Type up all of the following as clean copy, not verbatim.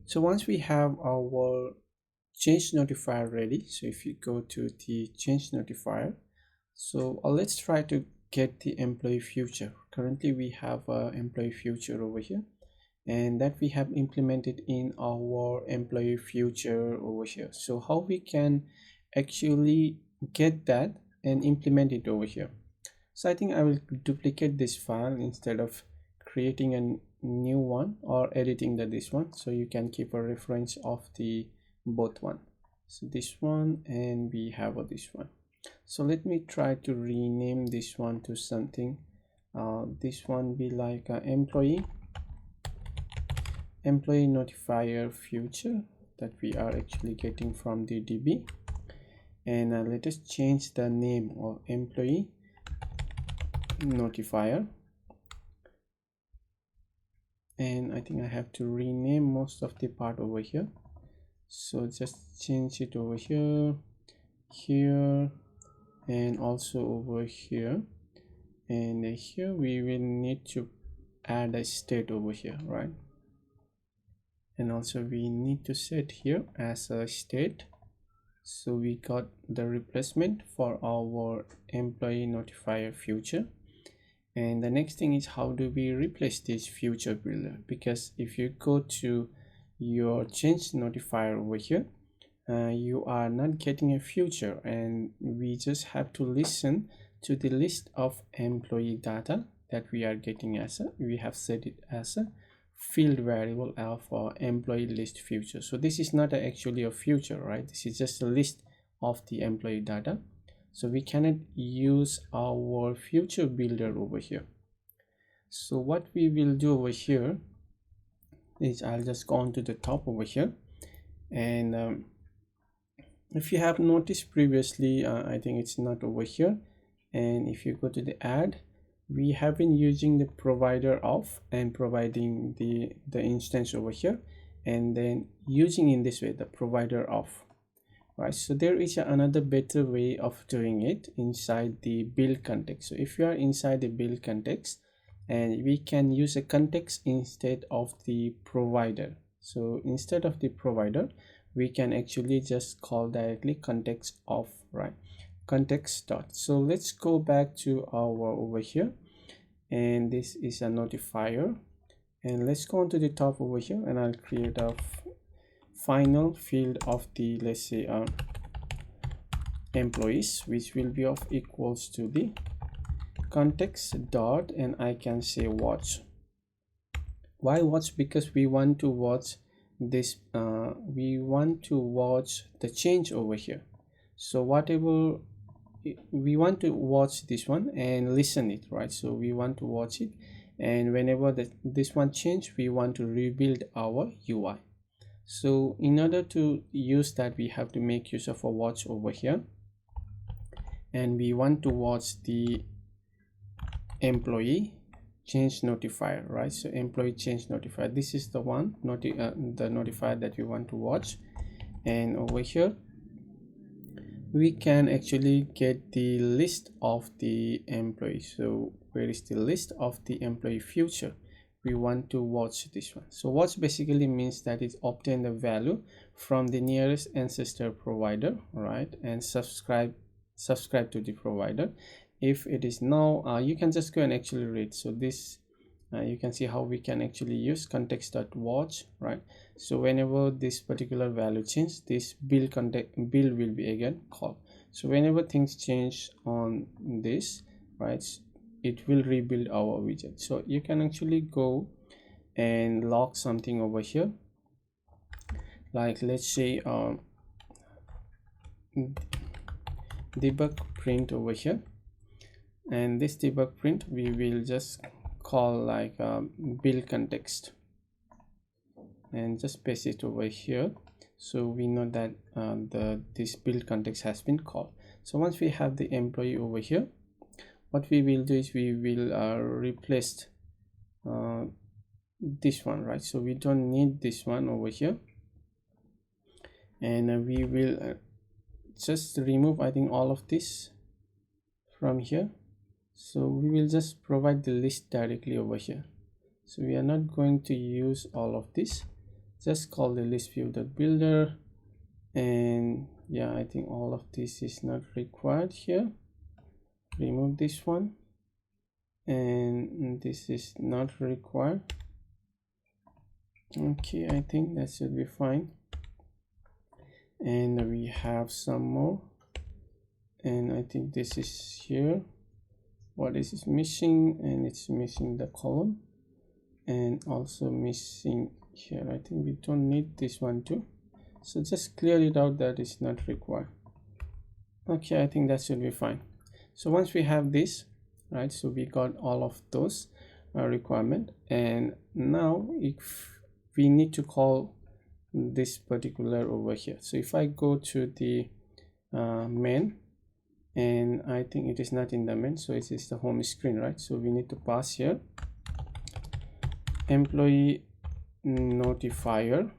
So once we have our change notifier ready, so if you go to the change notifier, so let's try to get the employee future. Currently we have a employee future over here, and that we have implemented in our employee future over here. So how we can actually get that and implement it over here? So I think I will duplicate this file instead of creating a new one or editing this one, so you can keep a reference of the both one. So this one, and we have this one. So let me try to rename this one to something. This one be like employee notifier future that we are actually getting from the DB, and let us change the name of employee notifier. And I think I have to rename most of the part over here, so just change it over here, here, and also over here. And here we will need to add a state over here, right? And also we need to set here as a state. So we got the replacement for our employee notifier future. And the next thing is, how do we replace this FutureBuilder? Because if you go to your change notifier over here, you are not getting a future, and we just have to listen to the list of employee data that we are getting as we have set it as a field variable of our employee list future. So this is not actually a future, right? This is just a list of the employee data. So we cannot use our FutureBuilder over here. So what we will do over here is, I'll just go on to the top over here, and if you have noticed previously, I think it's not over here, and if you go to the add, we have been using the provider of and providing the instance over here, and then using in this way the provider of, right? So there is another better way of doing it inside the build context. So if you are inside the build context, and we can use a context instead of the provider. So instead of the provider, we can actually just call directly context of, right? Context dot. So let's go back to our over here, and this is a notifier, and let's go on to the top over here, and I'll create a final field of the, let's say, employees, which will be of equals to the context dot, and I can say watch. Why watch? Because we want to watch this, we want to watch the change over here. So whatever we want to watch this one and listen it, right? So we want to watch it, and whenever this one change, we want to rebuild our UI. So in order to use that, we have to make use of a watch over here, and we want to watch the employee change notifier, right? So employee change notifier, this is the one, the notifier that we want to watch. And over here we can actually get the list of the employees. So where is the list of the employee future? We want to watch this one. So watch basically means that it obtain the value from the nearest ancestor provider, right? And subscribe to the provider. If it is now, you can just go and actually read. So this you can see how we can actually use context.watch, right? So whenever this particular value change, this build will be again called. So whenever things change on this, right, it will rebuild our widget. So you can actually go and log something over here, like let's say debug print over here, and this debug print we will just call like build context, and just paste it over here, so we know that this build context has been called. So once we have the employee over here, what we will do is we will replace this one, right? So we don't need this one over here, and we will just remove, I think, all of this from here. So we will just provide the list directly over here. So we are not going to use all of this, just call the list view builder. And yeah, I think all of this is not required here. Remove this one, and this is not required. Okay, I think that should be fine. And we have some more, and I think this is here. What is missing? And it's missing the column, and also missing here. I think we don't need this one too, so just clear it out. That is not required. Okay, I think that should be fine. So once we have this, right, so we got all of those requirement, and now if we need to call this particular over here. So if I go to the main, and I think it is not in the main, so it is the home screen, right? So we need to pass here employee notifier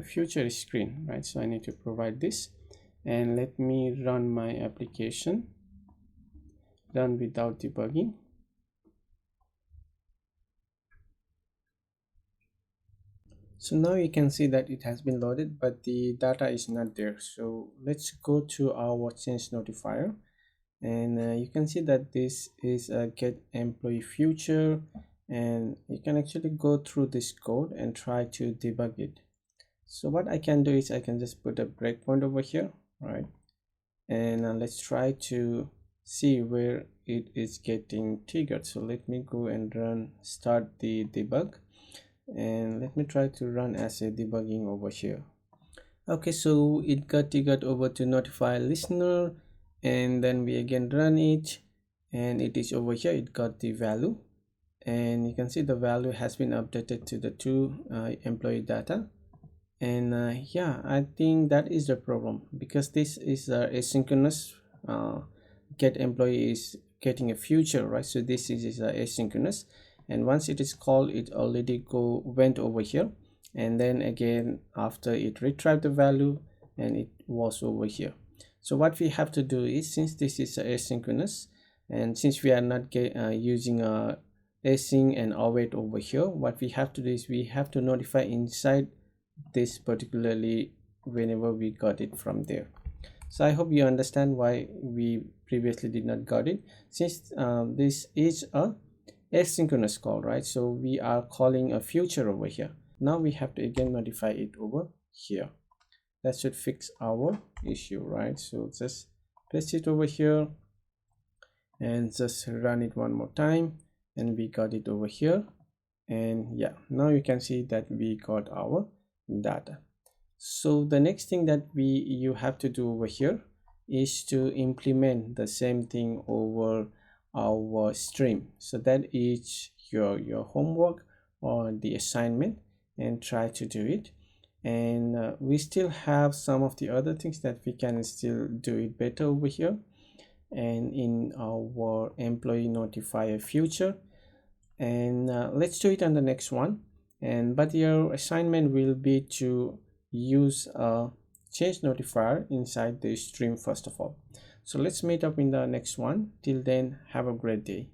future screen, right? So I need to provide this, and let me run my application, run without debugging. So now you can see that it has been loaded, but the data is not there. So let's go to our change notifier, and you can see that this is a get employee future, and you can actually go through this code and try to debug it. So what I can do is I can just put a breakpoint over here, right? And let's try to see where it is getting triggered. So let me go and start the debug, and let me try to run as a debugging over here. Okay, so it got triggered over to notify listener, and then we again run it, and it is over here. It got the value, and you can see the value has been updated to the two employee data. And yeah, I think that is the problem, because this is asynchronous. Get employee is getting a future, right? So this is asynchronous, and once it is called, it already went over here, and then again after it retrieved the value, and it was over here. So what we have to do is, since this is asynchronous, and since we are not using async and await over here, what we have to do is we have to notify inside this particularly whenever we got it from there. So I hope you understand why we previously did not got it, since this is a asynchronous call, right? So we are calling a future over here. Now we have to again modify it over here. That should fix our issue, right? So just paste it over here and just run it one more time, and we got it over here. And yeah, now you can see that we got our data. So the next thing that you have to do over here is to implement the same thing over our stream. So that is your homework or the assignment, and try to do it. And we still have some of the other things that we can still do it better over here, and in our employee notifier future. And let's do it on the next one. But your assignment will be to use a change notifier inside the stream first of all. So let's meet up in the next one. Till then, have a great day.